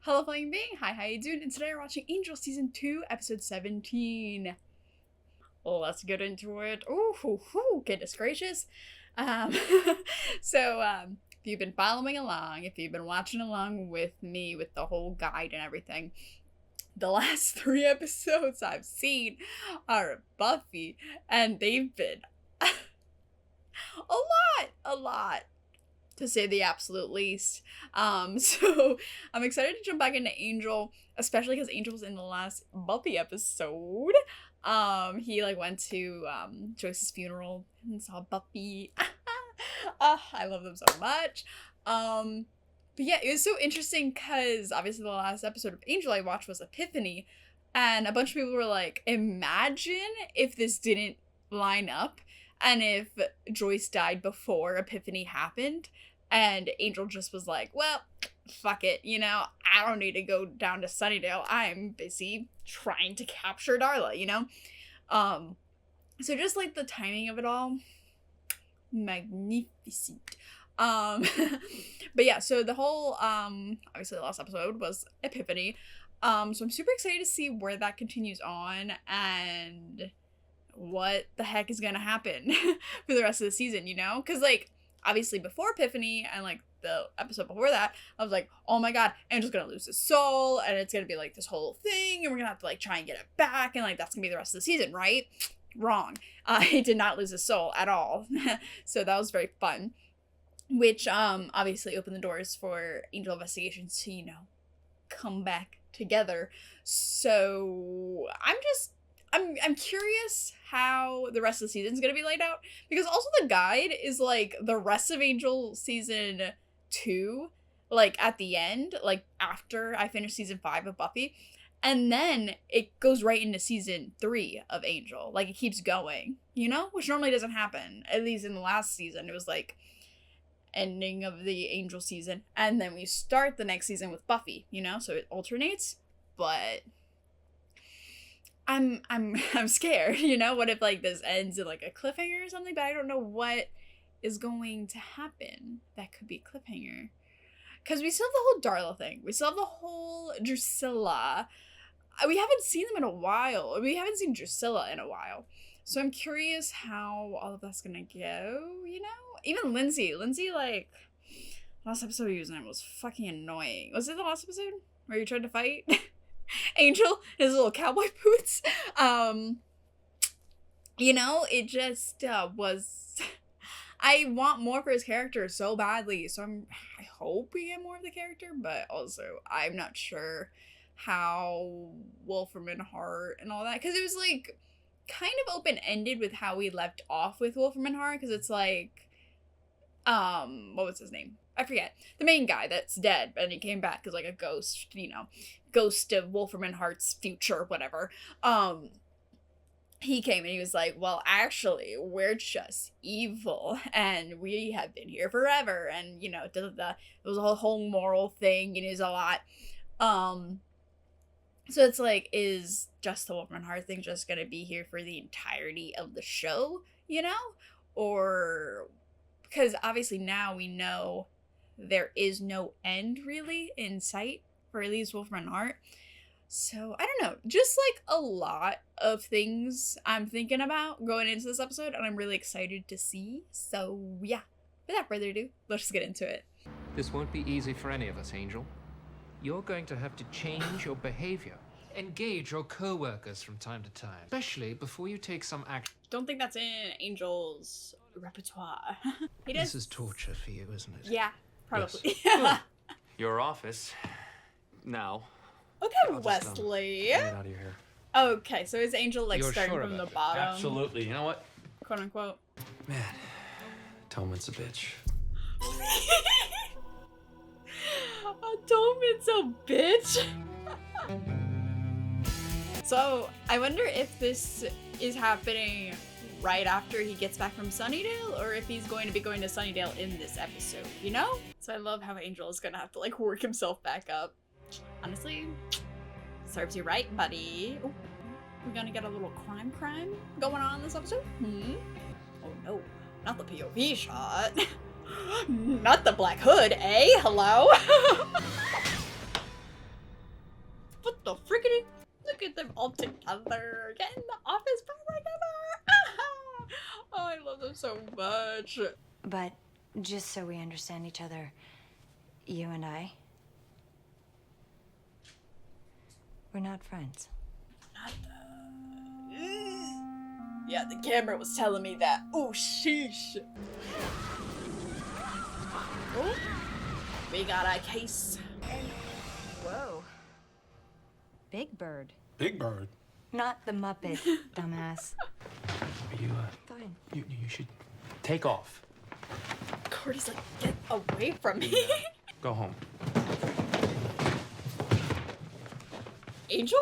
Hello Flying Being, hi, how you doing? And today we're watching Angel Season 2, Episode 17. Let's get into it. Ooh, goodness gracious. Um, if you've been following along, if you've been watching along with me with the whole guide and everything, the last 3 episodes I've seen are Buffy, and they've been a lot, to say the absolute least. So I'm excited to jump back into Angel, especially because Angel's in the last Buffy episode. He went to Joyce's funeral and saw Buffy. I love them so much. But yeah, it was so interesting because obviously the last episode of Angel I watched was Epiphany, and a bunch of people were like, imagine if this didn't line up and if Joyce died before Epiphany happened and Angel just was like, well, fuck it, I don't need to go down to Sunnydale. I'm busy trying to capture Darla, So just the timing of it all, magnificent. But yeah, so the whole, obviously the last episode was Epiphany. So I'm super excited to see where that continues on and what the heck is gonna happen for the rest of the season, Because, obviously before Epiphany and, the episode before that, I was like, oh my god, Angel's gonna lose his soul, and it's gonna be, this whole thing, and we're gonna have to, try and get it back, and, that's gonna be the rest of the season, right? Wrong. He did not lose his soul at all. So that was very fun. Which, obviously opened the doors for Angel Investigations to, come back together. So I'm curious how the rest of the season is going to be laid out, because also the guide is the rest of Angel season 2, at the end, after I finish season 5 of Buffy, and then it goes right into season 3 of Angel. It keeps going, which normally doesn't happen. At least in the last season, it was ending of the Angel season, and then we start the next season with Buffy, so it alternates. But I'm scared, what if this ends in a cliffhanger or something, but I don't know what is going to happen that could be a cliffhanger, because we still have the whole Darla thing, we still have the whole Drusilla. We haven't seen them in a while. We haven't seen Drusilla in a while, so I'm curious how all of that's gonna go, Even Lindsay, last episode he was in was fucking annoying. Was it the last episode where you tried to fight Angel in his little cowboy boots? It just was. I want more for his character so badly, so I hope we get more of the character, but also I'm not sure how Wolfram and Hart and all that, because it was kind of open-ended with how we left off with Wolfram and Hart, because it's what was his name? I forget. The main guy that's dead, and he came back as a ghost, ghost of Wolfram and Hart's future, whatever. He came and he was like, well, actually, we're just evil, and we have been here forever, and, it was a whole moral thing, and it was a lot. So it's is just the Wolfram and Hart thing just gonna be here for the entirety of the show, Or, because obviously now we know there is no end really in sight for at least Wolfram and Hart. So I don't know, just a lot of things I'm thinking about going into this episode, and I'm really excited to see. So yeah, without further ado, let's just get into it. This won't be easy for any of us, Angel. You're going to have to change your behavior. Engage your co-workers from time to time, especially before you take some action. Don't think that's in Angel's repertoire. This is torture for you, isn't it? Yeah, probably. Yes. Your office. Now. Okay, Wesley. Get out of your hair. Okay, so is Angel You're starting sure from the about it? bottom? Absolutely. You know what? Quote unquote. Man, Atonement's a bitch. Atonement's a bitch. So I wonder if this is happening right after he gets back from Sunnydale, or if he's going to be going to Sunnydale in this episode, So I love how Angel is gonna have to work himself back up. Honestly, serves you right, buddy. Oh, we're gonna get a little crime going on in this episode. Oh no, not the POV shot. Not the Black Hood, eh? Hello? the frickety? Look at them all together. Get in the office together. Oh, I love them so much. But just so we understand each other, you and I, we're not friends. Not yeah, the camera was telling me that. Oh, sheesh. Oh, we got a case. Whoa. Big Bird. Big Bird? Not the Muppet, dumbass. You, Fine. you should take off. Cordy's like, get away from me. Go home. Angel?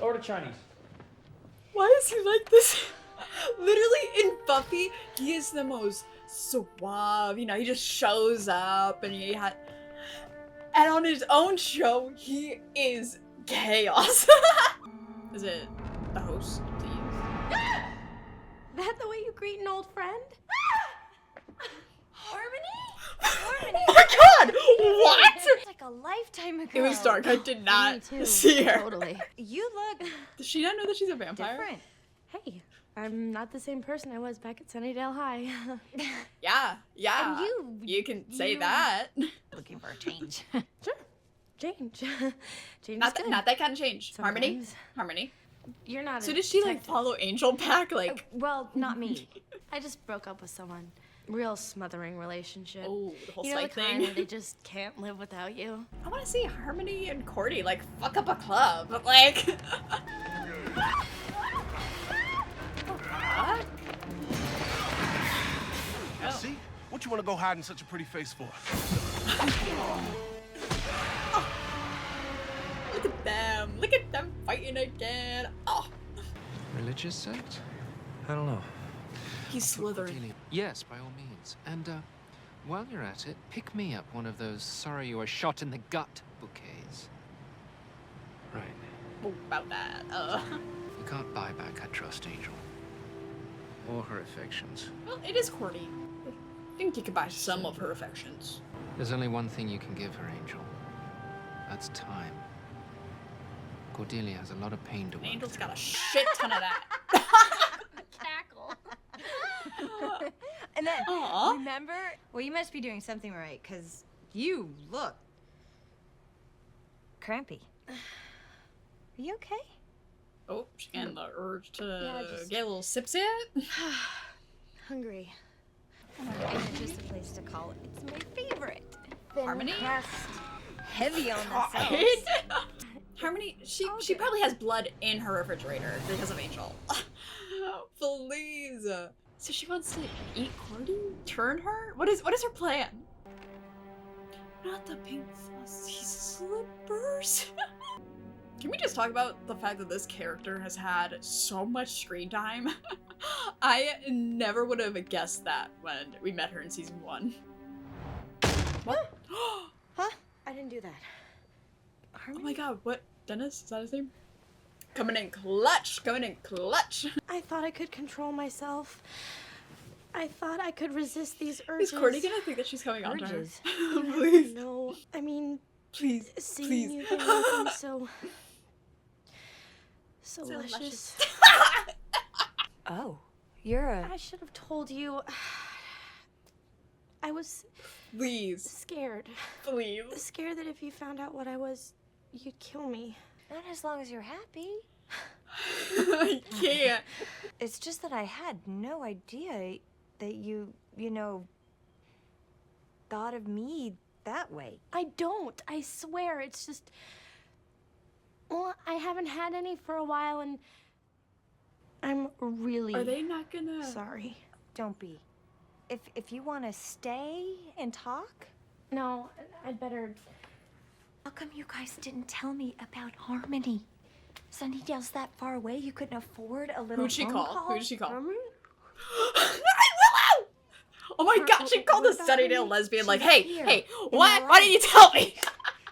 Order Chinese. Why is he like this? Literally in Buffy, he is the most suave. You know, he just shows up and and on his own show, he is chaos. Is it the host, please? That the way you greet an old friend? Harmony? Oh my god! What? It's like a lifetime ago. It was dark. I did Me not too. see her. Totally. You look Does she not know that she's a vampire? different. Hey, I'm not the same person I was back at Sunnydale High. Yeah, yeah. And You can say you- that. Looking for a change. Sure, change. Change Not is good. that kind of change. Harmony? Sometimes. Harmony. You're not. So a did she like detective. follow Angel back? Like, Well, not me. I just broke up with someone. Real smothering relationship. oh, the whole You know the psych kind thing. where they just can't live without you. I want to see Harmony and Cordy like fuck up a club, but like. What? Oh. See? What you want to go hide in such a pretty face for? Look at them! Look at them fighting again! Oh, Religious sect? I don't know. he's Slytherin. Cordelia. Yes, by all means. And, while you're at it, pick me up one of those sorry you were shot in the gut bouquets. Right. Oh, about that. You can't buy back her trust, Angel. Or her affections. Well, it is Cordy. I think you could buy some of her affections. There's only one thing you can give her, Angel. That's time. Cordelia has a lot of pain to work Angel's through. got a shit ton of that. Cackle. And then, Aw. remember? Well, you must be doing something right, because you look crampy. Are you okay? Oh, she's getting the urge to Yeah, just- get a little sip. Hungry. And it's just a place to call it. It's my favorite. Harmony? Pressed heavy on the cells. Right? Harmony, she probably has blood in her refrigerator because of Angel. Please. So she wants to eat Cordy? Turn her? What is her plan? Not the pink fluffy slippers. Can we just talk about the fact that this character has had so much screen time? I never would have guessed that when we met her in season 1. What? Huh? I didn't do that. Oh my god, what? Dennis? Is that his name? Coming in clutch! Coming in clutch! I thought I could control myself. I thought I could resist these urges. Is Cordy gonna think that she's coming on to her? Urges? Please. No, I mean, Please. seeing Please. you there looking so So luscious. luscious. Oh, you're a... I should have told you. I was Please. scared. Please. Scared that if you found out what I was, you'd kill me. Not as long as you're happy. I can't. It's just that I had no idea that you know, thought of me that way. I don't. I swear. It's just. Well, I haven't had any for a while, and I'm really Are they not gonna... sorry. Don't be. If you want to stay and talk, No, I'd better. how come you guys didn't tell me about Harmony? Sunnydale's that far away, you couldn't afford a little Who'd she phone call? Who did she call? Harmony? Willow! Oh my god, she called the what about Sunnydale Harmony? lesbian like, She's hey, here, hey, in what? the Why didn't you tell me?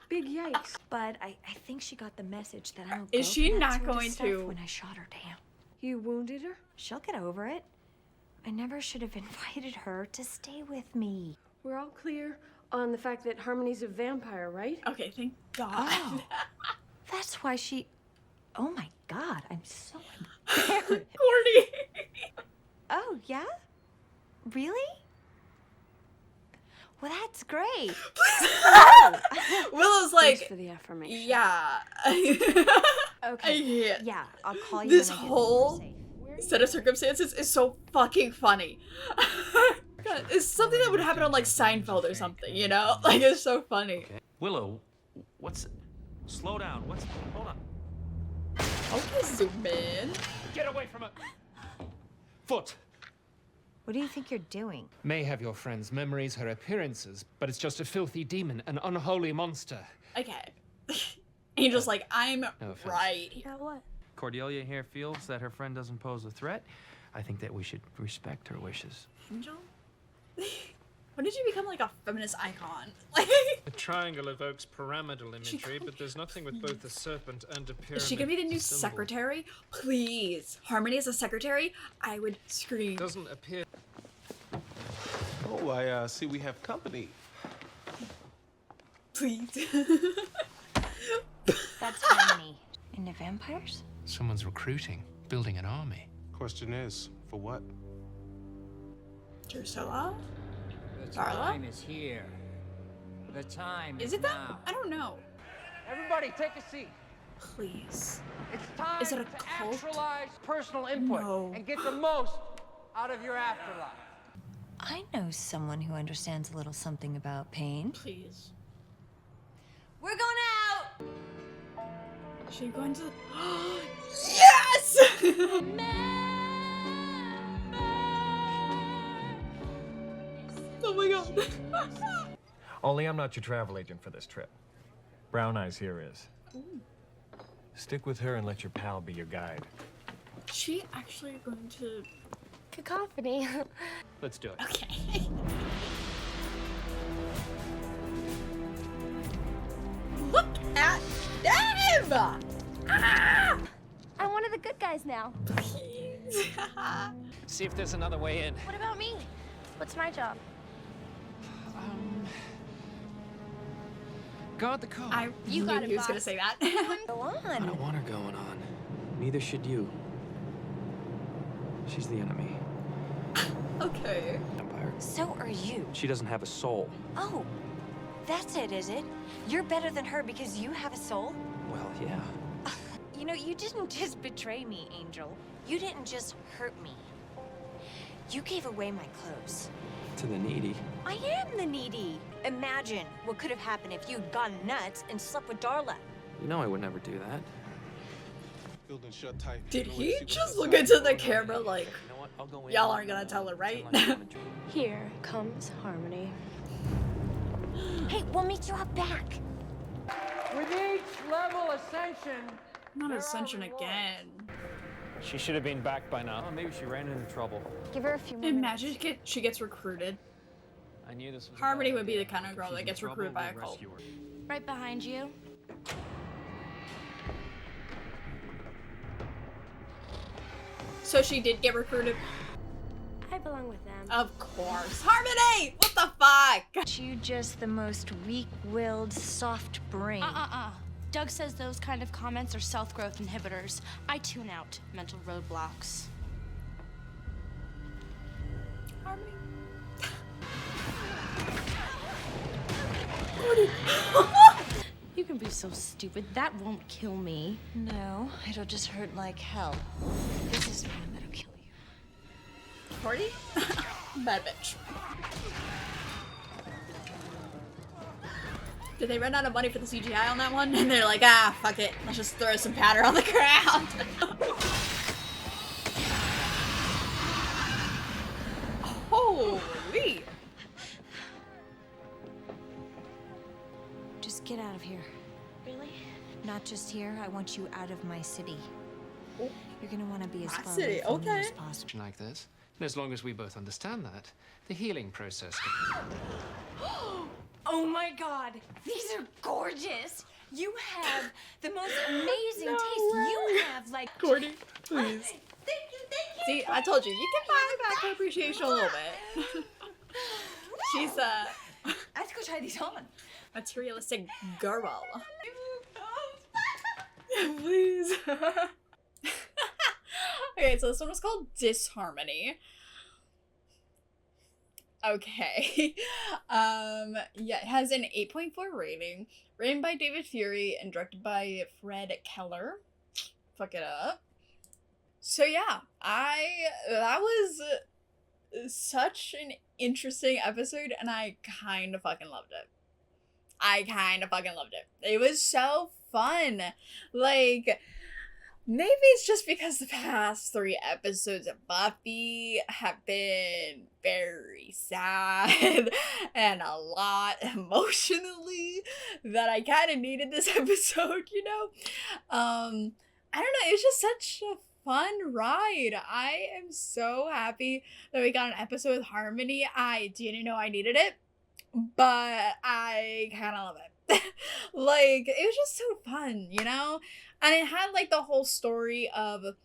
Big yikes. But I think she got the message that I don't Is go she for that not sort of going stuff to- when I shot her down. You wounded her? She'll get over it. I never should have invited her to stay with me. We're all clear on the fact that Harmony's a vampire, right? Okay, thank god. Oh. that's why she... Oh my God, I'm so embarrassed. Corny. Oh, yeah? Really? Well, that's great. Willow's Thanks like, for the affirmation. yeah. Okay. Yeah. Yeah, I'll call you This when I get whole somewhere safe. set of circumstances is so fucking funny. God, it's something that would happen on like Seinfeld or something, you know? Like, it's so funny. Okay. Willow, what's... Slow down. What's... Hold on. Okay, zoom in. Get away from it! Foot! What do you think you're doing? May have your friend's memories, her appearances, but it's just a filthy demon, an unholy monster. Okay. Angel's like, I'm offense. right here. About what? Cordelia here feels that her friend doesn't pose a threat. I think that we should respect her wishes. Angel? When did you become like a feminist icon? Like, The triangle evokes pyramidal imagery, called but there's nothing with both a serpent and a pyramid. is she gonna be the new symbol. secretary? Please. Harmony as a secretary? I would scream. Doesn't appear. Oh, I see we have company. Please. That's Harmony. And the vampires? Someone's recruiting, building an army. Question is, for what? Drusilla? The Darla? time is here. The time Is is it that? now. I don't know. Everybody, take a seat. Please. It's time Is it a to cult? actualize personal input No. and get the most out of your afterlife. I know someone who understands a little something about pain. Please. We're going out! She going to yes! Oh my god. Only I'm not your travel agent for this trip. Brown Eyes here is. Stick with her and let your pal be your guide. She actually going to Cacophony. Let's do it. okay. Look at them! Ah! I'm one of the good guys now. Please. See if there's another way in. What about me? What's my job? Guard the car. I You knew got it, he was gonna boss. say that. Go I on. don't want her going on. Neither should you. She's the enemy. Okay. Empire. So are you. She doesn't have a soul. Oh, that's it, is it? You're better than her because you have a soul? Well, yeah. You know, you didn't just betray me, Angel. You didn't just hurt me. You gave away my clothes. To the needy. I am the needy. Imagine what could have happened if you'd gone nuts and slept with Darla. You know I would never do that. Building shut tight. Did No way to he see what's just look outside. into the camera like, You know what? I'll go in. y'all aren't gonna tell her, right? Pretend like I wanna join. Here comes Harmony. Hey, we'll meet you out back. With each level ascension, Not Ascension again. She should have been back by now. Oh, maybe she ran into trouble. Give her a few minutes. Imagine she gets recruited. I knew this was. Harmony would be the kind of girl that gets recruited by a cult. Right behind you. So she did get recruited? I belong with them. Of course. Harmony! What the fuck? You just the most weak-willed, soft brain. Doug says those kind of comments are self-growth inhibitors. I tune out mental roadblocks. Harmony. You can be so stupid. That won't kill me. No, it'll just hurt like hell. This is the one that'll kill you. 40? Bad bitch. Did they run out of money for the CGI on that one? And they're like, ah, fuck it. Let's just throw some powder on the ground. Holy. Just get out of here. Really? Not just here, I want you out of my city. Oh. You're gonna want to be as My far city, away from me okay. as possible. Like this. And as long as we both understand that, the healing process. Oh my god, these are gorgeous! You have the most amazing No taste. way. You have like... Courtney, please. Thank you. See, I told you, you can buy back her appreciation a little bit. She's a I have to go try these on. materialistic girl. Okay, so this one was called Disharmony. Okay. Yeah, it has an 8.4 rating. Written by David Fury and directed by Fred Keller. Fuck it up. So yeah, that was such an interesting episode, and I kind of fucking loved it. It was so fun. Like, maybe it's just because the past 3 episodes of Buffy have been very sad and a lot emotionally that I kind of needed this episode, you know? I don't know, it was just such a fun ride. I am so happy that we got an episode with Harmony. I didn't know I needed it, but I kind of love it. Like, it was just so fun, you know? And it had, like, the whole story of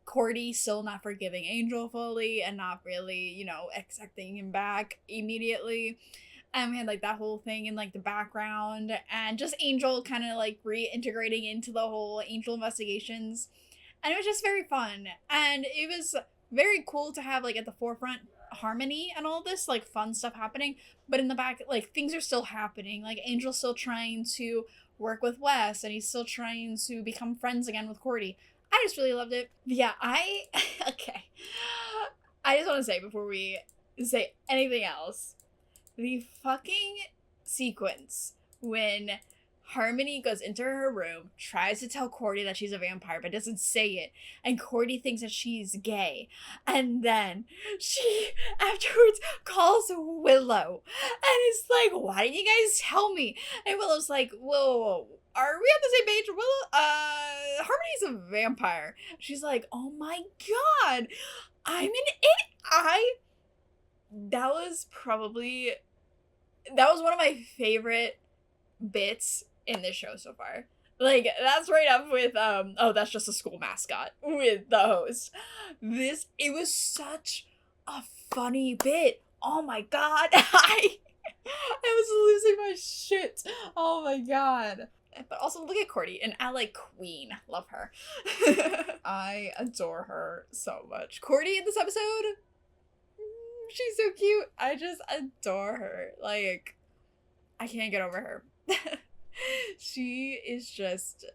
Cordy still not forgiving Angel fully and not really, you know, accepting him back immediately. And we had, like, that whole thing in, like, the background. And just Angel kind of, like, reintegrating into the whole Angel investigations. And it was just very fun. And it was very cool to have, like, at the forefront Harmony and all this, like, fun stuff happening. But in the back, like, things are still happening. Like, Angel's still trying to work with Wes, and he's still trying to become friends again with Cordy. I just really loved it. Yeah, okay. I just want to say, before we say anything else, the fucking sequence when Harmony goes into her room, tries to tell Cordy that she's a vampire, but doesn't say it, and Cordy thinks that she's gay, and then she afterwards calls Willow, and is like, why didn't you guys tell me? And Willow's like, whoa, are we on the same page? Willow, Harmony's a vampire. She's like, oh my god, I'm an idiot. That was one of my favorite bits in this show so far. Like, that's right up with, oh, that's just a school mascot with the host. It was such a funny bit. Oh my god, I was losing my shit. Oh my god. But also, look at Cordy, an ally queen. Love her. I adore her so much. Cordy in this episode, she's so cute. I just adore her. Like, I can't get over her. She is just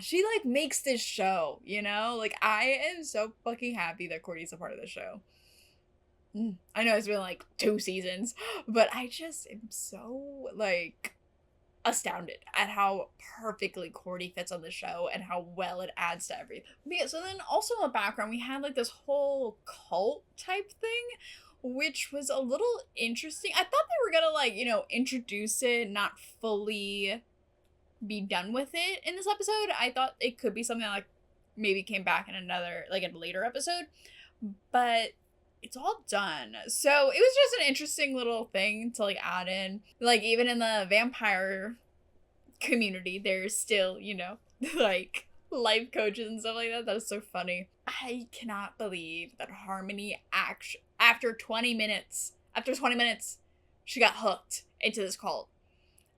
she like makes this show, you know? Like, I am so fucking happy that Cordy's a part of the show. I know it's been like 2 seasons, but I just am so like astounded at how perfectly Cordy fits on the show and how well it adds to everything. But yeah, so then also in the background we had like this whole cult type thing, which was a little interesting. I thought they were gonna, like, you know, introduce it, not fully be done with it in this episode. I thought it could be something that, like, maybe came back in another, like, in a later episode. But it's all done. So it was just an interesting little thing to, like, add in. Like, even in the vampire community, there's still, you know, like, life coaches and stuff like that. That is so funny. I cannot believe that Harmony after 20 minutes, she got hooked into this cult.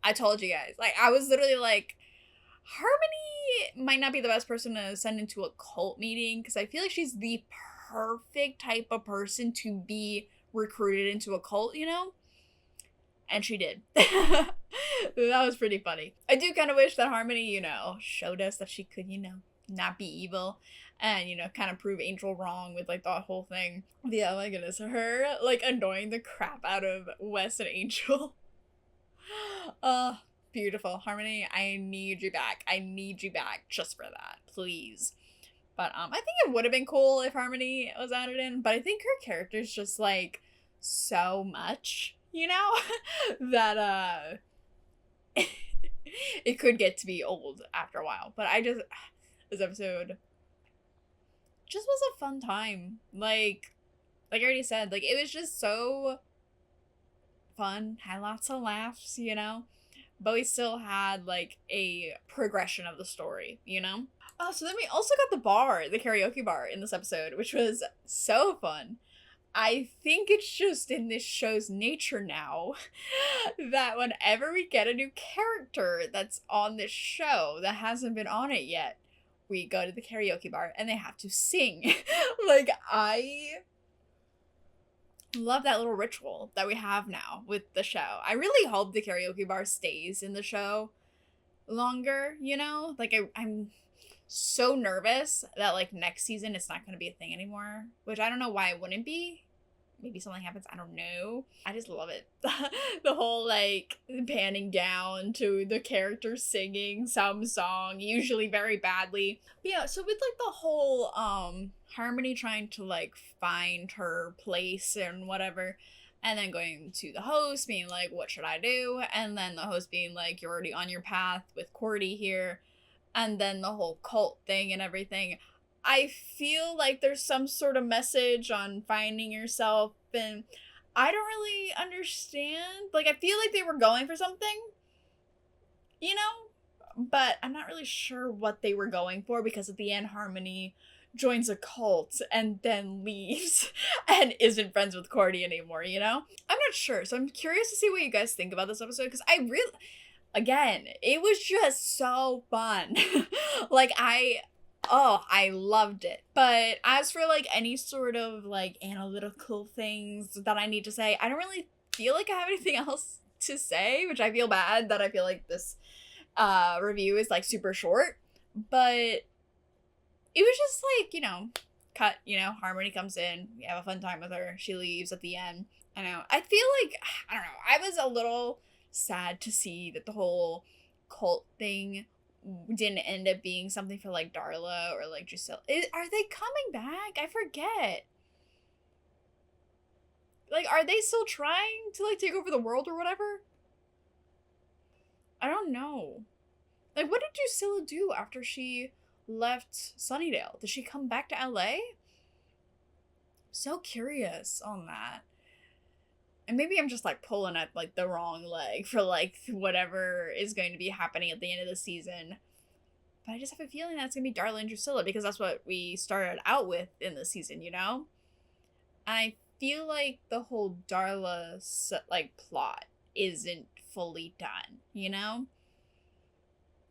I told you guys. Like, I was literally like, Harmony might not be the best person to send into a cult meeting, because I feel like she's the perfect type of person to be recruited into a cult, you know? And she did. That was pretty funny. I do kind of wish that Harmony, you know, showed us that she could, you know, not be evil and, you know, kind of prove Angel wrong with, like, the whole thing. But yeah, oh my goodness, her, like, annoying the crap out of Wes and Angel. Beautiful. Harmony, I need you back. I need you back just for that, please. But I think it would have been cool if Harmony was added in, but I think her character's just, like, so much, you know, that it could get to be old after a while. But this episode just was a fun time. Like I already said, like, it was just so fun, had lots of laughs, you know, but we still had, like, a progression of the story, you know? So then we also got the karaoke bar in this episode, which was so fun. I think it's just in this show's nature now that whenever we get a new character that's on this show that hasn't been on it yet, we go to the karaoke bar and they have to sing. Like, I love that little ritual that we have now with the show. I really hope the karaoke bar stays in the show longer, you know? Like, I'm so nervous that, like, next season it's not going to be a thing anymore, which I don't know why it wouldn't be. Maybe something happens, I don't know. I just love it. The whole, like, panning down to the characters singing some song, usually very badly. But yeah, so with, like, the whole Harmony trying to, like, find her place and whatever, and then going to the host being like, what should I do? And then the host being like, you're already on your path with Cordy here. And then the whole cult thing and everything. I feel like there's some sort of message on finding yourself, and I don't really understand. Like, I feel like they were going for something, you know? But I'm not really sure what they were going for, because at the end, Harmony joins a cult and then leaves and isn't friends with Cordy anymore, you know? I'm not sure, so I'm curious to see what you guys think about this episode, because I really, again, it was just so fun. Like, I loved it. But as for, like, any sort of, like, analytical things that I need to say, I don't really feel like I have anything else to say, which I feel bad that I feel like this review is, like, super short. But it was just, like, you know, cut, you know, Harmony comes in, we have a fun time with her, she leaves at the end. I know, I feel like, I don't know, I was a little sad to see that the whole cult thing didn't end up being something for, like, Darla or, like, Drusilla. Are they coming back? I forget. Like, are they still trying to, like, take over the world or whatever? I don't know. Like, what did Drusilla do after she left Sunnydale? Did she come back to LA? So curious on that. And maybe I'm just, like, pulling at, like, the wrong leg for, like, whatever is going to be happening at the end of the season. But I just have a feeling that's going to be Darla and Drusilla, because that's what we started out with in the season, you know? And I feel like the whole Darla, like, plot isn't fully done, you know?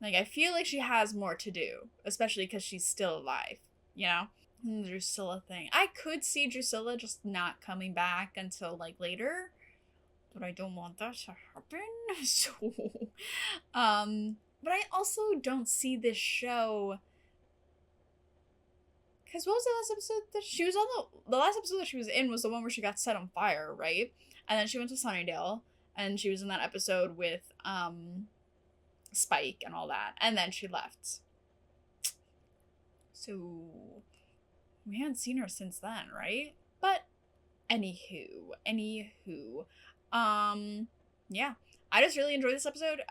Like, I feel like she has more to do, especially because she's still alive, you know? And the Drusilla thing. I could see Drusilla just not coming back until, like, later, but I don't want that to happen. So, but I also don't see this show, because what was the last episode that she was on? The last episode that she was in was the one where she got set on fire, right? And then she went to Sunnydale, and she was in that episode with Spike and all that, and then she left. So we haven't seen her since then, right? But anywho, yeah, I just really enjoyed this episode.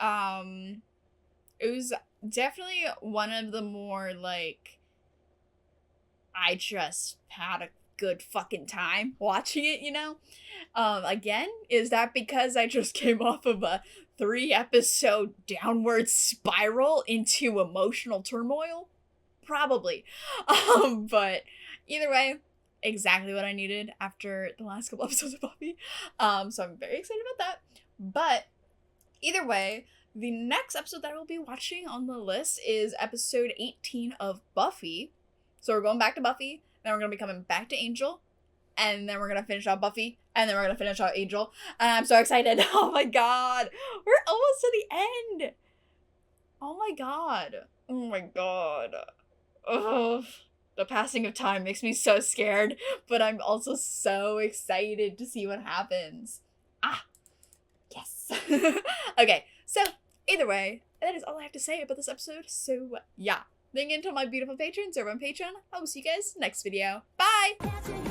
It was definitely one of the more, like, I just had a good fucking time watching it, you know? Again, is that because I just came off of a 3-episode downward spiral into emotional turmoil? Probably. But either way, exactly what I needed after the last couple episodes of Buffy. So I'm very excited about that. But either way, the next episode that I will be watching on the list is episode 18 of Buffy. So we're going back to Buffy, then we're going to be coming back to Angel, and then we're going to finish out Buffy, and then we're going to finish out Angel. And I'm so excited. Oh my god. We're almost to the end. Oh my god. Oh my god. Ugh. The passing of time makes me so scared, but I'm also so excited to see what happens. Ah, yes. Okay, so either way, that is all I have to say about this episode. So yeah, thank you to my beautiful patrons over on Patreon. I will see you guys next video. Bye!